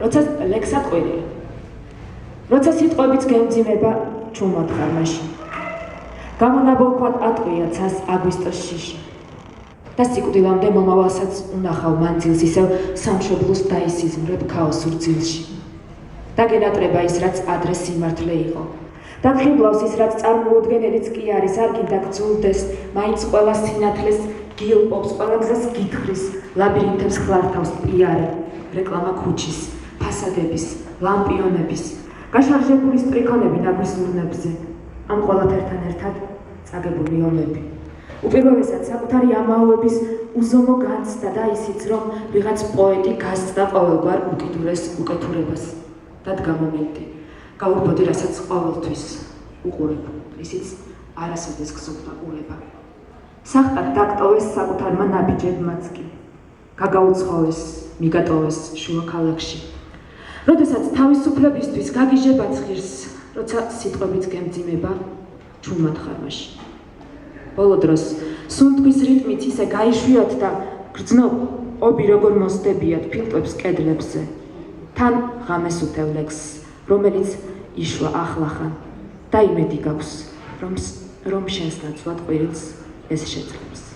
როცა ლექსად ყვირია. როცა სიტყვებიც გემძიმება ჩუმად ხარმაში. გამონაბოლქვად ატყვია ცას აგვისტოს შიში. და სიკვდილამდე მომავალსაც უნახავ მანძილს ისევ სამშობლოს დაისიზმრებ ქაოსურ ძილში. დაგენატრება ის, რაც ადრე სიმართლე იყო. დაგხიბლავს ის, რაც წარმოუდგენელიც კი არის, არ გინდა გძულდეს, მაინც ყველა სინათლეს გილპობს, ყველა გზას გითხვრის, ლაბირინთებს ხლართავს პიარე, რეკლამა ქუჩის, ფასადების, ლამპიონების, გაშარჟებული სტრიქონები ნაგვის ურნებზე, ამ ყველაფერთან ერთად წაგებული ომები. უპირველესად საკუთარი ამაოების უზომო განცდა და ისიც, რომ ვიღაც პოეტი გასცდა ყოველგვარ უკიდურეს უკეთურებას. დადგა მომენტი, გაურბოდი, რასაც ყოველთვის უყურებ, ისიც არასოდეს გსურდა ყურება. სახტად დაკტოვეს საკუთარმა ნაბიჯებმაც კი, გაგაუცხოვეს, მიგატოვეს შუა ქალაქში. როდესაც თავისუფლებისთვის გაგიჟება ცხირს, როცა სიტყვებიც გემძიმება ჩუმად ხარმაში. ბოლო დროს სუნთქვის რიტმით ისე გაიშვიოთ და გრძნობ ობი როგორ მოსდებიათ ფილტვებს კედლებზე. თან ღამეს უთევ ლექსს, რომელიც იშვა ახლახან და იმედი გაქვს, რომ შენს ნაცვლად ყვირილს ეს შეძლებს.